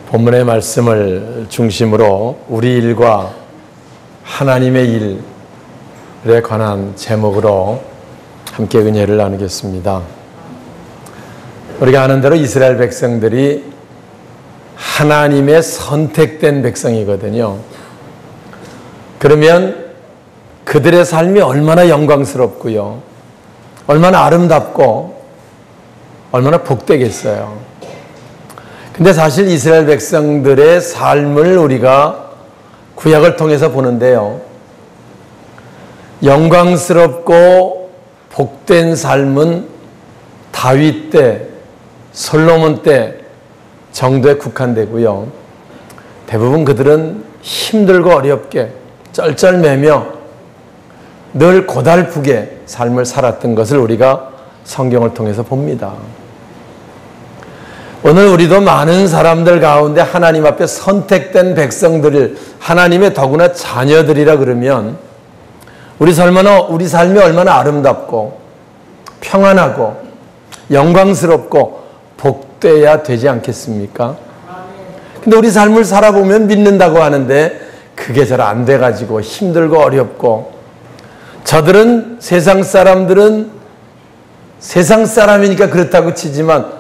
본문의 말씀을 중심으로 우리 일과 하나님의 일에 관한 제목으로 함께 은혜를 나누겠습니다. 우리가 아는 대로 이스라엘 백성들이 하나님의 선택된 백성이거든요. 그러면 그들의 삶이 얼마나 영광스럽고요, 얼마나 아름답고 얼마나 복되겠어요. 근데 사실 이스라엘 백성들의 삶을 우리가 구약을 통해서 보는데요, 영광스럽고 복된 삶은 다윗 때, 솔로몬 때 정도에 국한되고요, 대부분 그들은 힘들고 어렵게 쩔쩔매며 늘 고달프게 삶을 살았던 것을 우리가 성경을 통해서 봅니다. 오늘 우리도 많은 사람들 가운데 하나님 앞에 선택된 백성들을, 하나님의 더구나 자녀들이라 그러면 우리 삶이 얼마나 아름답고 평안하고 영광스럽고 복되어야 되지 않겠습니까? 근데 우리 삶을 살아보면 믿는다고 하는데 그게 잘 안 돼가지고 힘들고 어렵고, 세상 사람이니까 그렇다고 치지만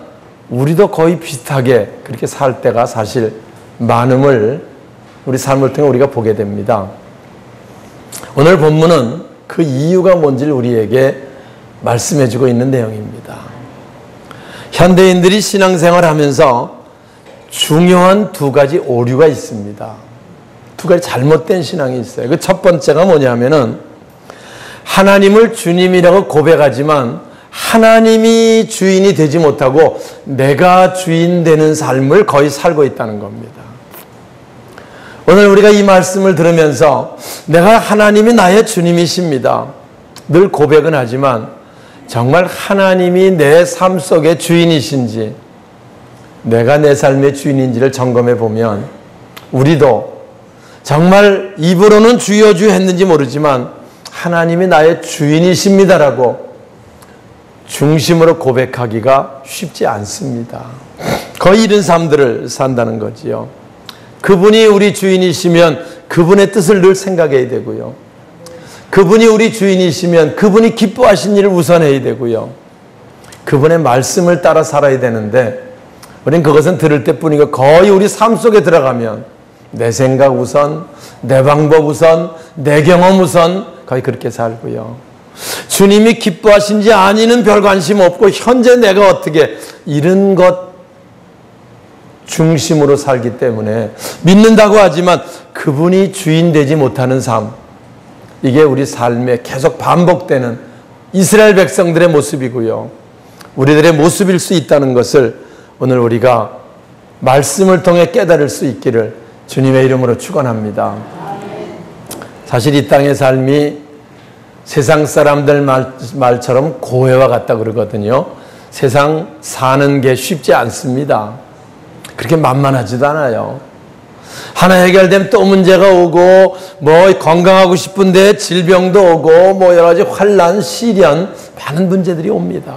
우리도 거의 비슷하게 그렇게 살 때가 사실 많음을 우리 삶을 통해 우리가 보게 됩니다. 오늘 본문은 그 이유가 뭔지를 우리에게 말씀해주고 있는 내용입니다. 현대인들이 신앙생활하면서 중요한 두 가지 오류가 있습니다. 두 가지 잘못된 신앙이 있어요. 그 첫 번째가 뭐냐면은 하나님을 주님이라고 고백하지만 하나님이 주인이 되지 못하고 내가 주인 되는 삶을 거의 살고 있다는 겁니다. 오늘 우리가 이 말씀을 들으면서 내가 하나님이 나의 주님이십니다, 늘 고백은 하지만 정말 하나님이 내 삶 속의 주인이신지, 내가 내 삶의 주인인지를 점검해 보면 우리도 정말 입으로는 주여 주여 했는지 모르지만 하나님이 나의 주인이십니다라고 중심으로 고백하기가 쉽지 않습니다. 거의 이런 삶들을 산다는 거지요. 그분이 우리 주인이시면 그분의 뜻을 늘 생각해야 되고요, 그분이 우리 주인이시면 그분이 기뻐하신 일을 우선해야 되고요, 그분의 말씀을 따라 살아야 되는데 우리는 그것은 들을 때뿐이고 거의 우리 삶 속에 들어가면 내 생각 우선, 내 방법 우선, 내 경험 우선 거의 그렇게 살고요, 주님이 기뻐하신지 아니는 별 관심 없고 현재 내가 어떻게, 이런 것 중심으로 살기 때문에 믿는다고 하지만 그분이 주인 되지 못하는 삶, 이게 우리 삶에 계속 반복되는 이스라엘 백성들의 모습이고요, 우리들의 모습일 수 있다는 것을 오늘 우리가 말씀을 통해 깨달을 수 있기를 주님의 이름으로 축원합니다. 사실 이 땅의 삶이 세상 사람들 말처럼 고해와 같다 그러거든요. 세상 사는 게 쉽지 않습니다. 그렇게 만만하지도 않아요. 하나 해결되면 또 문제가 오고, 건강하고 싶은데 질병도 오고, 여러 가지 환난, 시련, 많은 문제들이 옵니다.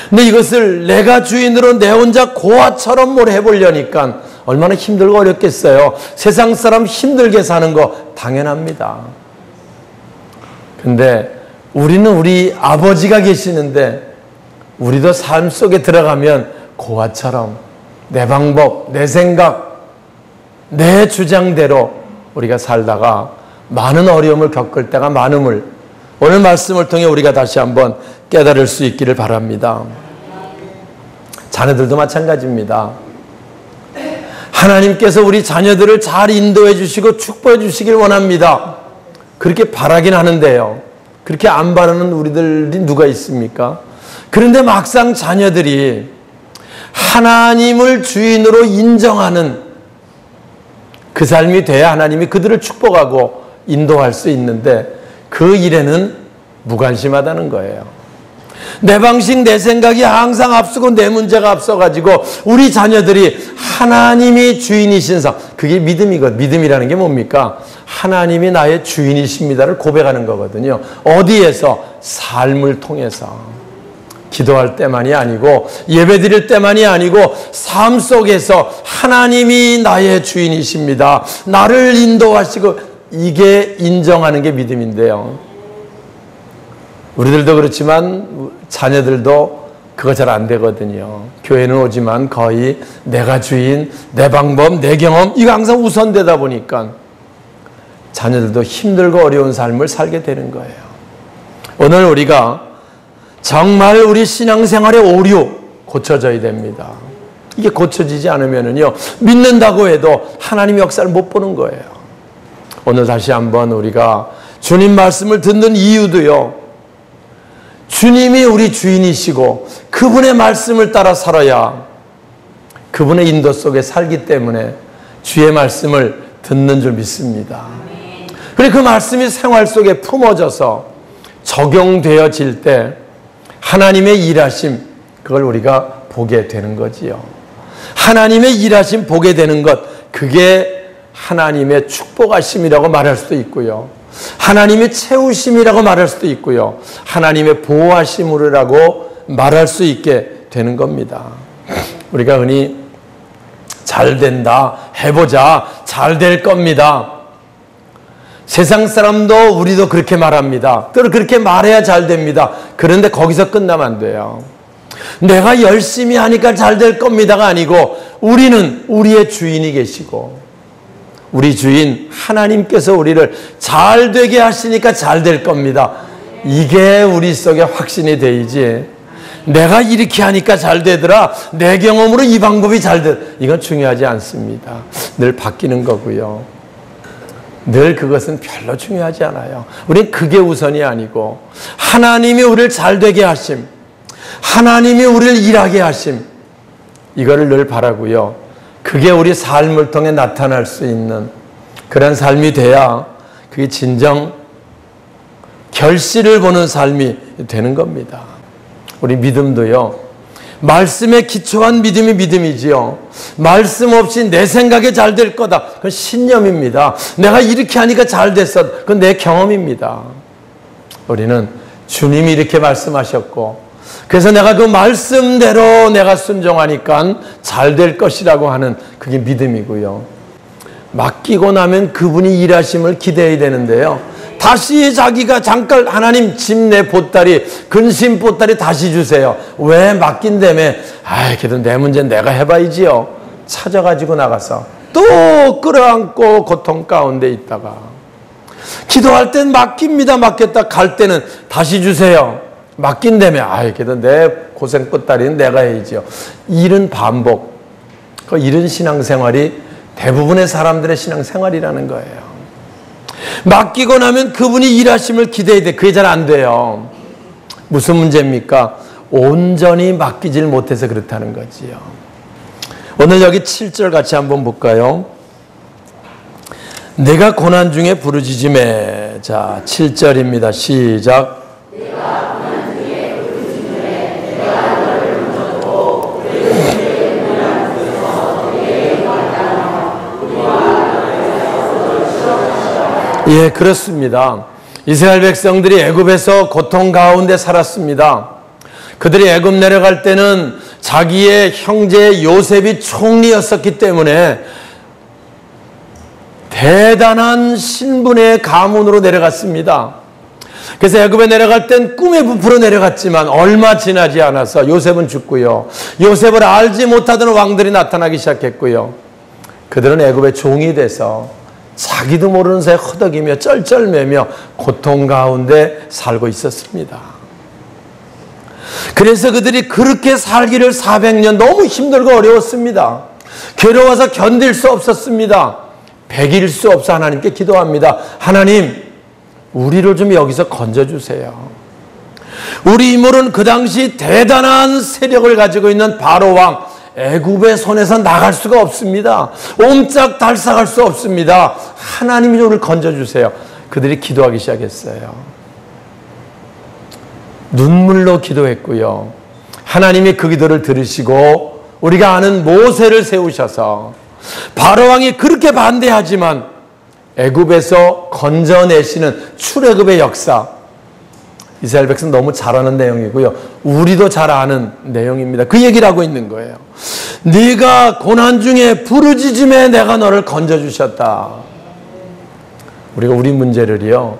근데 이것을 내가 주인으로 내 혼자 고아처럼 뭘 해보려니까 얼마나 힘들고 어렵겠어요. 세상 사람 힘들게 사는 거 당연합니다. 근데 우리는 우리 아버지가 계시는데 우리도 삶 속에 들어가면 고아처럼 내 방법, 내 생각, 내 주장대로 우리가 살다가 많은 어려움을 겪을 때가 많음을 오늘 말씀을 통해 우리가 다시 한번 깨달을 수 있기를 바랍니다. 자녀들도 마찬가지입니다. 하나님께서 우리 자녀들을 잘 인도해 주시고 축복해 주시길 원합니다. 그렇게 바라긴 하는데요, 그렇게 안 바라는 우리들이 누가 있습니까? 그런데 막상 자녀들이 하나님을 주인으로 인정하는 그 삶이 돼야 하나님이 그들을 축복하고 인도할 수 있는데 그 일에는 무관심하다는 거예요. 내 방식, 내 생각이 항상 앞서고 내 문제가 앞서가지고 우리 자녀들이 하나님이 주인이신 삶, 그게 믿음이거든요. 믿음이라는 게 뭡니까? 하나님이 나의 주인이십니다를 고백하는 거거든요. 어디에서? 삶을 통해서. 기도할 때만이 아니고 예배드릴 때만이 아니고 삶 속에서 하나님이 나의 주인이십니다. 나를 인도하시고, 이게 인정하는 게 믿음인데요. 우리들도 그렇지만 자녀들도 그거 잘 안 되거든요. 교회는 오지만 거의 내가 주인, 내 방법, 내 경험, 이거 항상 우선되다 보니까 자녀들도 힘들고 어려운 삶을 살게 되는 거예요. 오늘 우리가 정말 우리 신앙생활의 오류 고쳐져야 됩니다. 이게 고쳐지지 않으면요, 믿는다고 해도 하나님의 역사를 못 보는 거예요. 오늘 다시 한번 우리가 주님 말씀을 듣는 이유도요, 주님이 우리 주인이시고 그분의 말씀을 따라 살아야 그분의 인도 속에 살기 때문에 주의 말씀을 듣는 줄 믿습니다. 그리고 그 말씀이 생활 속에 품어져서 적용되어질 때 하나님의 일하심, 그걸 우리가 보게 되는 거지요. 하나님의 일하심 보게 되는 것, 그게 하나님의 축복하심이라고 말할 수도 있고요, 하나님의 채우심이라고 말할 수도 있고요, 하나님의 보호하심으로라고 말할 수 있게 되는 겁니다. 우리가 흔히 잘 된다, 해보자, 잘 될 겁니다. 세상 사람도 우리도 그렇게 말합니다. 또 그렇게 말해야 잘 됩니다. 그런데 거기서 끝나면 안 돼요. 내가 열심히 하니까 잘 될 겁니다가 아니고, 우리는 우리의 주인이 계시고 우리 주인 하나님께서 우리를 잘 되게 하시니까 잘 될 겁니다. 이게 우리 속에 확신이 되지, 내가 이렇게 하니까 잘 되더라, 내 경험으로 이 방법이 잘 되더라, 이건 중요하지 않습니다. 늘 바뀌는 거고요, 늘 그것은 별로 중요하지 않아요. 우린 그게 우선이 아니고 하나님이 우리를 잘 되게 하심, 하나님이 우리를 일하게 하심, 이거를 늘 바라고요. 그게 우리 삶을 통해 나타날 수 있는 그런 삶이 돼야 그게 진정 결실을 보는 삶이 되는 겁니다. 우리 믿음도요, 말씀에 기초한 믿음이 믿음이지요, 말씀 없이 내 생각에 잘 될 거다, 그건 신념입니다. 내가 이렇게 하니까 잘 됐어, 그건 내 경험입니다. 우리는 주님이 이렇게 말씀하셨고, 그래서 내가 그 말씀대로 내가 순종하니까 잘 될 것이라고 하는 그게 믿음이고요. 맡기고 나면 그분이 일하심을 기대해야 되는데요, 다시 자기가 잠깐 하나님 집 내 보따리, 근심 보따리 다시 주세요. 왜? 맡긴다며. 그래도 내 문제는 내가 해봐야지요. 찾아가지고 나가서 또 끌어안고 고통 가운데 있다가, 기도할 땐 맡깁니다, 맡겼다, 갈 때는 다시 주세요. 맡긴다며. 그래도 내 고생 보따리는 내가 해야지요. 이런 반복, 이런 신앙생활이 대부분의 사람들의 신앙생활이라는 거예요. 맡기고 나면 그분이 일하심을 기대해야 돼. 그게 잘 안 돼요. 무슨 문제입니까? 온전히 맡기질 못해서 그렇다는 거지요. 오늘 여기 7절 같이 한번 볼까요? 내가 고난 중에 부르짖음에. 자, 7절입니다. 시작. 내가 고난 중에 부르짖음에 내가 너를 붙잡고 내 고난 중에서 내게 영광하라. 예, 그렇습니다. 이스라엘 백성들이 애굽에서 고통 가운데 살았습니다. 그들이 애굽 내려갈 때는 자기의 형제 요셉이 총리였었기 때문에 대단한 신분의 가문으로 내려갔습니다. 그래서 애굽에 내려갈 땐 꿈에 부풀어 내려갔지만 얼마 지나지 않아서 요셉은 죽고요, 요셉을 알지 못하던 왕들이 나타나기 시작했고요, 그들은 애굽의 종이 돼서 자기도 모르는 사이에 허덕이며 쩔쩔매며 고통 가운데 살고 있었습니다. 그래서 그들이 그렇게 살기를 400년 너무 힘들고 어려웠습니다. 괴로워서 견딜 수 없었습니다. 배길 수 없어 하나님께 기도합니다. 하나님, 우리를 좀 여기서 건져주세요. 우리 인물은 그 당시 대단한 세력을 가지고 있는 바로 왕, 애굽의 손에서 나갈 수가 없습니다. 옴짝달싹할 수 없습니다. 하나님이 우리를 건져주세요. 그들이 기도하기 시작했어요. 눈물로 기도했고요, 하나님이 그 기도를 들으시고 우리가 아는 모세를 세우셔서 바로왕이 그렇게 반대하지만 애굽에서 건져내시는 출애굽의 역사, 이스라엘 백성 너무 잘 아는 내용이고요. 우리도 잘 아는 내용입니다. 그 얘기를 하고 있는 거예요. 네가 고난 중에 부르짖음에 내가 너를 건져주셨다. 우리가 우리 문제를요,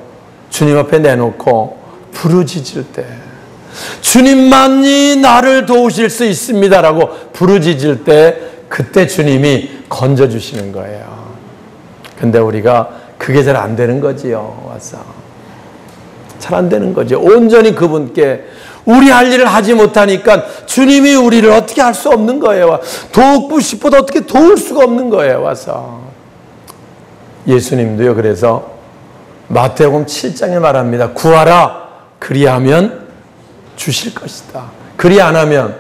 주님 앞에 내놓고 부르짖을 때, 주님만이 나를 도우실 수 있습니다라고 부르짖을 때, 그때 주님이 건져주시는 거예요. 근데 우리가 그게 잘 안 되는 거지요. 와서 잘 안 되는 거죠. 온전히 그분께 우리 할 일을 하지 못하니까 주님이 우리를 어떻게 할 수 없는 거예요. 돕고 싶어도 어떻게 도울 수가 없는 거예요. 와서 예수님도요, 그래서 마태복음 7장에 말합니다. 구하라, 그리하면 주실 것이다. 그리 안 하면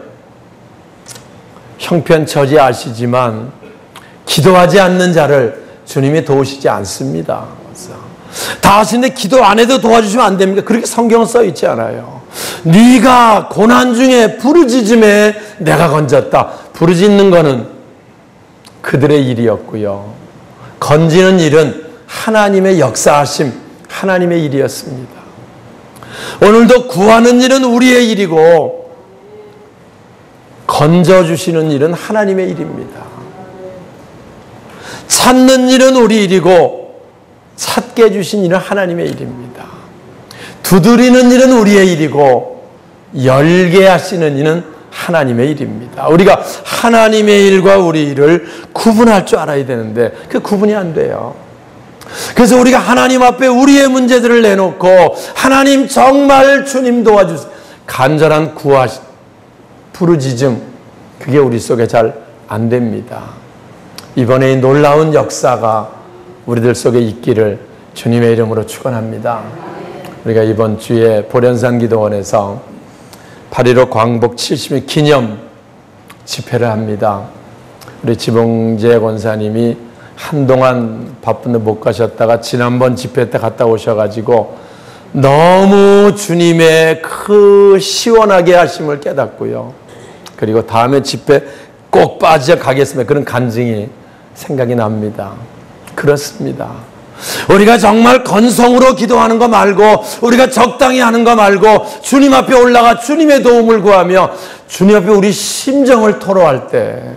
형편처지 아시지만 기도하지 않는 자를 주님이 도우시지 않습니다. 다 하시는데 기도 안 해도 도와주시면 안 됩니까? 그렇게 성경은 써 있지 않아요. 네가 고난 중에 부르짖음에 내가 건졌다. 부르짖는 거는 그들의 일이었고요. 건지는 일은 하나님의 역사하심, 하나님의 일이었습니다. 오늘도 구하는 일은 우리의 일이고 건져주시는 일은 하나님의 일입니다. 찾는 일은 우리 일이고 찾게 해주신 일은 하나님의 일입니다. 두드리는 일은 우리의 일이고 열게 하시는 일은 하나님의 일입니다. 우리가 하나님의 일과 우리 일을 구분할 줄 알아야 되는데 그 구분이 안 돼요. 그래서 우리가 하나님 앞에 우리의 문제들을 내놓고 하나님 정말 주님 도와주세요. 간절한 부르짖음, 그게 우리 속에 잘 안 됩니다. 이번에 이 놀라운 역사가 우리들 속에 있기를 주님의 이름으로 축원합니다. 우리가 이번 주에 보련산 기도원에서 8.15 광복 70일 기념 집회를 합니다. 우리 지봉재 권사님이 한동안 바쁜데 못 가셨다가 지난번 집회 때 갔다 오셔가지고 너무 주님의 그 시원하게 하심을 깨닫고요. 그리고 다음에 집회 꼭 빠져가겠습니다. 그런 간증이 생각이 납니다. 그렇습니다. 우리가 정말 건성으로 기도하는 거 말고 우리가 적당히 하는 거 말고 주님 앞에 올라가 주님의 도움을 구하며 주님 앞에 우리 심정을 토로할 때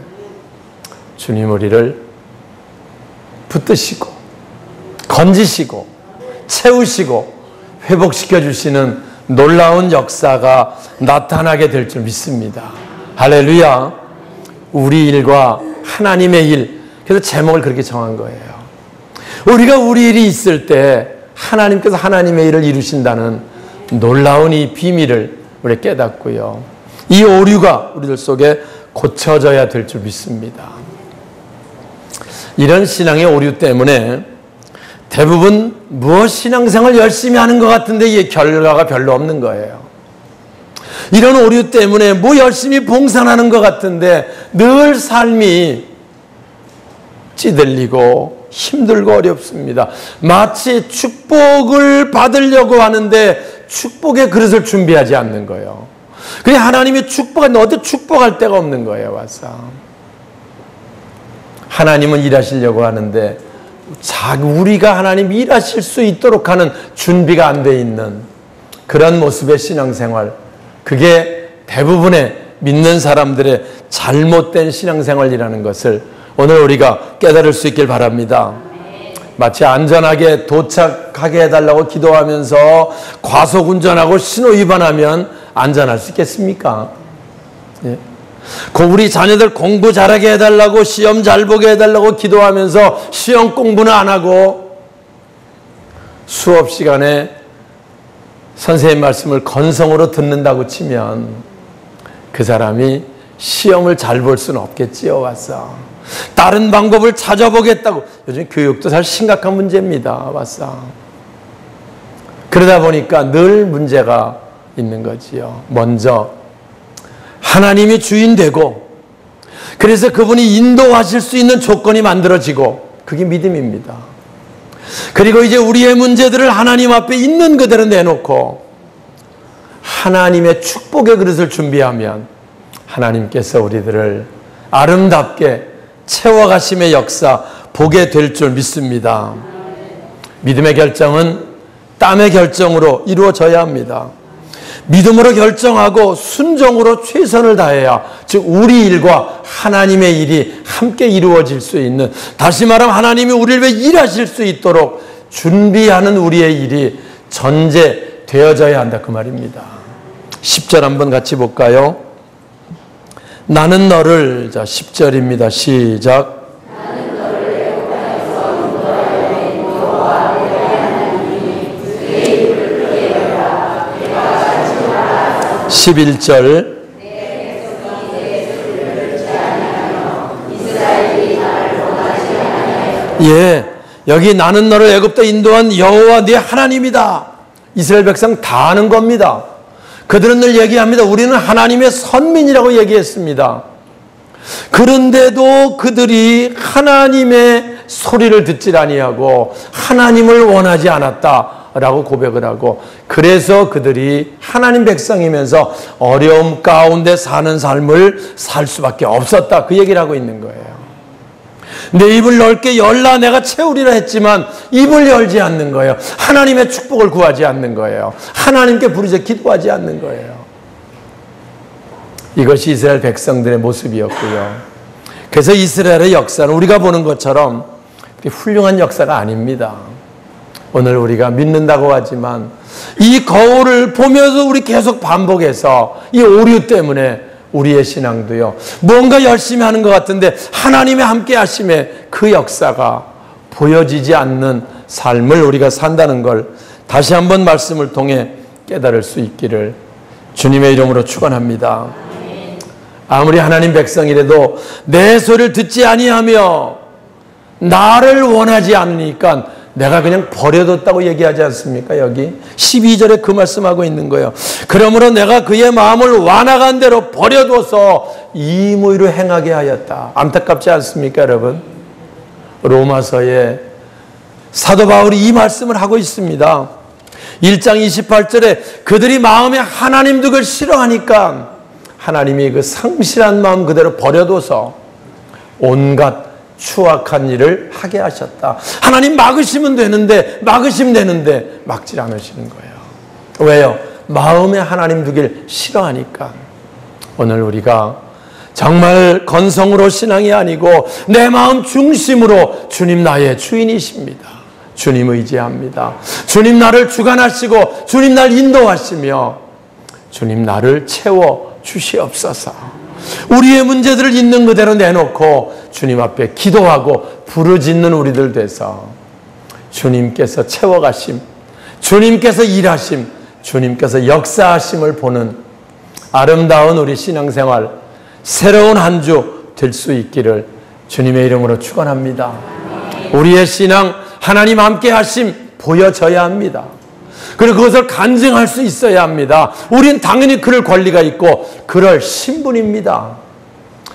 주님 우리를 붙드시고 건지시고 채우시고 회복시켜 주시는 놀라운 역사가 나타나게 될 줄 믿습니다. 할렐루야. 우리 일과 하나님의 일, 그래서 제목을 그렇게 정한 거예요. 우리가 우리 일이 있을 때 하나님께서 하나님의 일을 이루신다는 놀라운 이 비밀을 우리 깨닫고요. 이 오류가 우리들 속에 고쳐져야 될 줄 믿습니다. 이런 신앙의 오류 때문에 대부분 무엇 신앙생활 열심히 하는 것 같은데 이게 결과가 별로 없는 거예요. 이런 오류 때문에 뭐 열심히 봉사하는 것 같은데 늘 삶이 찌들리고 힘들고 어렵습니다. 마치 축복을 받으려고 하는데 축복의 그릇을 준비하지 않는 거예요. 그래 하나님이 축복하는데 어떻게 축복할 데가 없는 거예요. 와서 하나님은 일하시려고 하는데 우리가 하나님 일하실 수 있도록 하는 준비가 안 돼 있는 그런 모습의 신앙생활, 그게 대부분의 믿는 사람들의 잘못된 신앙생활이라는 것을 오늘 우리가 깨달을 수 있길 바랍니다. 마치 안전하게 도착하게 해달라고 기도하면서 과속운전하고 신호위반하면 안전할 수 있겠습니까? 예. 우리 자녀들 공부 잘하게 해달라고 시험 잘 보게 해달라고 기도하면서 시험 공부는 안 하고 수업 시간에 선생님 말씀을 건성으로 듣는다고 치면 그 사람이 시험을 잘 볼 수는 없겠지요. 와서 다른 방법을 찾아보겠다고. 요즘 교육도 사실 심각한 문제입니다. 와서 그러다 보니까 늘 문제가 있는 거지요. 먼저 하나님이 주인 되고 그래서 그분이 인도하실 수 있는 조건이 만들어지고 그게 믿음입니다. 그리고 이제 우리의 문제들을 하나님 앞에 있는 그대로 내놓고 하나님의 축복의 그릇을 준비하면 하나님께서 우리들을 아름답게 채워가심의 역사 보게 될 줄 믿습니다. 믿음의 결정은 땀의 결정으로 이루어져야 합니다. 믿음으로 결정하고 순종으로 최선을 다해야, 즉 우리 일과 하나님의 일이 함께 이루어질 수 있는, 다시 말하면 하나님이 우리를 위해 일하실 수 있도록 준비하는 우리의 일이 전제되어져야 한다, 그 말입니다. 10절 한번 같이 볼까요? 나는 너를, 자 10절입니다. 시작. 11절. 예, 여기 나는 너를 애굽도 인도한 여호와 네 하나님이다. 이스라엘 백성 다 아는 겁니다. 그들은 늘 얘기합니다. 우리는 하나님의 선민이라고 얘기했습니다. 그런데도 그들이 하나님의 소리를 듣질 아니하고 하나님을 원하지 않았다라고 고백을 하고, 그래서 그들이 하나님 백성이면서 어려움 가운데 사는 삶을 살 수밖에 없었다, 그 얘기를 하고 있는 거예요. 내 입을 넓게 열라 내가 채우리라 했지만 입을 열지 않는 거예요. 하나님의 축복을 구하지 않는 거예요. 하나님께 부르짖어 기도하지 않는 거예요. 이것이 이스라엘 백성들의 모습이었고요. 그래서 이스라엘의 역사는 우리가 보는 것처럼 훌륭한 역사가 아닙니다. 오늘 우리가 믿는다고 하지만 이 거울을 보면서 우리 계속 반복해서 이 오류 때문에 우리의 신앙도요, 뭔가 열심히 하는 것 같은데 하나님의 함께 하심에 그 역사가 보여지지 않는 삶을 우리가 산다는 걸 다시 한번 말씀을 통해 깨달을 수 있기를 주님의 이름으로 축원합니다. 아무리 하나님 백성이라도 내 소리를 듣지 아니하며 나를 원하지 않으니까 내가 그냥 버려뒀다고 얘기하지 않습니까? 여기 12절에 그 말씀하고 있는 거예요. 그러므로 내가 그의 마음을 완악한 대로 버려둬서 이무의로 행하게 하였다. 안타깝지 않습니까, 여러분? 로마서에 사도 바울이 이 말씀을 하고 있습니다. 1장 28절에 그들이 마음에 하나님 덕을 싫어하니까 하나님이 그 상실한 마음 그대로 버려둬서 온갖 추악한 일을 하게 하셨다. 하나님 막으시면 되는데, 막으시면 되는데 막질 않으시는 거예요. 왜요? 마음에 하나님 두길 싫어하니까. 오늘 우리가 정말 건성으로 신앙이 아니고 내 마음 중심으로 주님 나의 주인이십니다. 주님 의지합니다. 주님 나를 주관하시고 주님 날 인도하시며 주님 나를 채워 주시옵소서. 우리의 문제들을 있는 그대로 내놓고 주님 앞에 기도하고 부르짖는 우리들 돼서 주님께서 채워가심, 주님께서 일하심, 주님께서 역사하심을 보는 아름다운 우리 신앙생활, 새로운 한 주 될 수 있기를 주님의 이름으로 축원합니다. 우리의 신앙, 하나님 함께 하심 보여져야 합니다. 그리고 그것을 간증할 수 있어야 합니다. 우린 당연히 그럴 권리가 있고 그럴 신분입니다.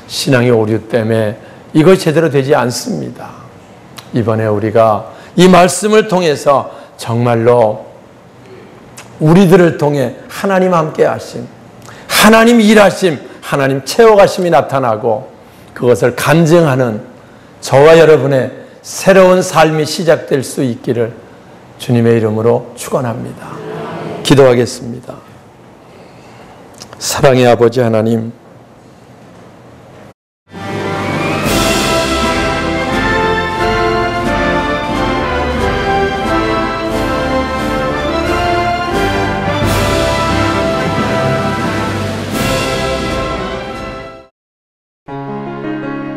신앙의 오류 때문에 이것이 제대로 되지 않습니다. 이번에 우리가 이 말씀을 통해서 정말로 우리들을 통해 하나님 함께 하심, 하나님 일하심, 하나님 채워가심이 나타나고 그것을 간증하는 저와 여러분의 새로운 삶이 시작될 수 있기를 주님의 이름으로 축원합니다. 기도하겠습니다. 사랑의 아버지 하나님,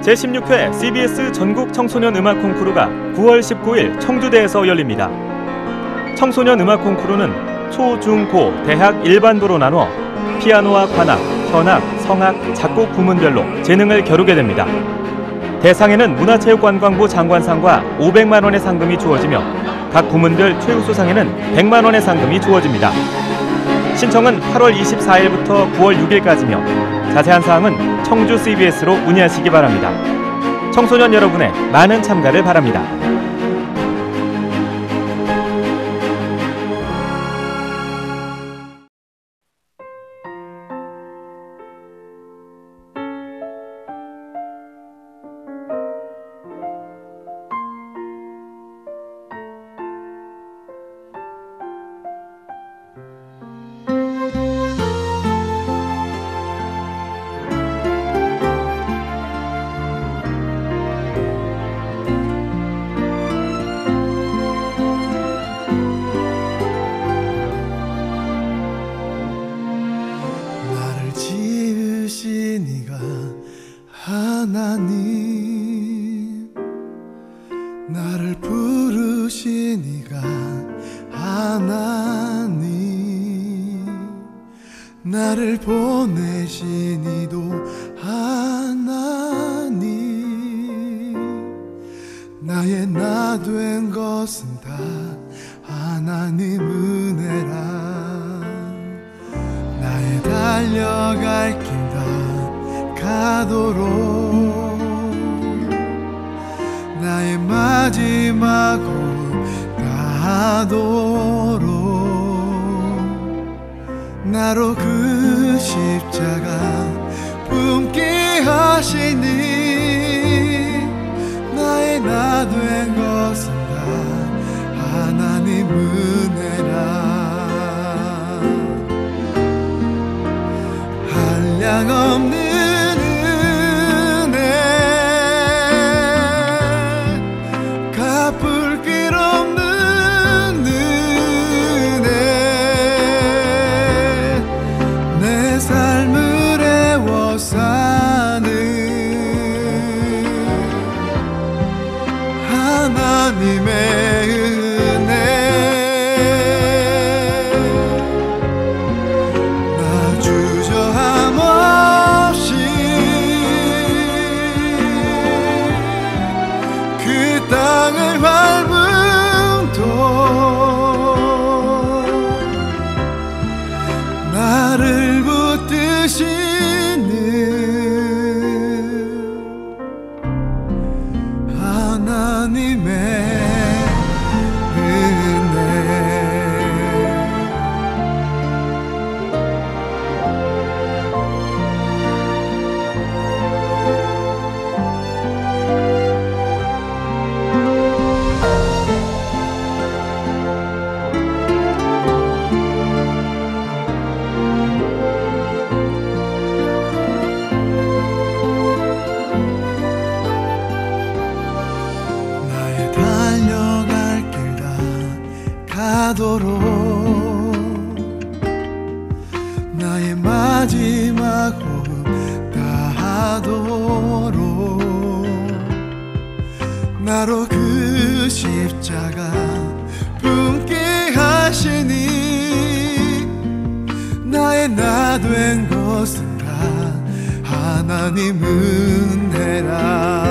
제16회 CBS 전국 청소년 음악 콩쿠르가 9월 19일 청주대에서 열립니다. 청소년 음악 콩쿠르는 초, 중, 고, 대학 일반부로 나눠 피아노와 관악, 현악, 성악, 작곡 부문별로 재능을 겨루게 됩니다. 대상에는 문화체육관광부 장관상과 500만 원의 상금이 주어지며 각 부문별 최우수상에는 100만 원의 상금이 주어집니다. 신청은 8월 24일부터 9월 6일까지며 자세한 사항은 청주 CBS로 문의하시기 바랍니다. 청소년 여러분의 많은 참가를 바랍니다. 하나님 나를 보내신 이도 하나님 나의 나 된 것은 다 하나님 은혜라 나의 달려갈 길 다 가도록 나의 마지막 곳 가도록 나로 그 십자가 품게 하시니 나의 나 된 것은 다 하나님 은혜라 한량없는 은혜 갚을 길 없는 은혜 내 삶을 애워사는 하나님의 은혜 나 주저함 없이 그 땅을 밟음도 나를 붙드시는 하나님의 은혜 나의 달려갈 길 다 가도록 나의 마지막 호흡 다하도록 나로 그 십자가 품게 하시니 나의 나 된 것은 다 하나님 은혜라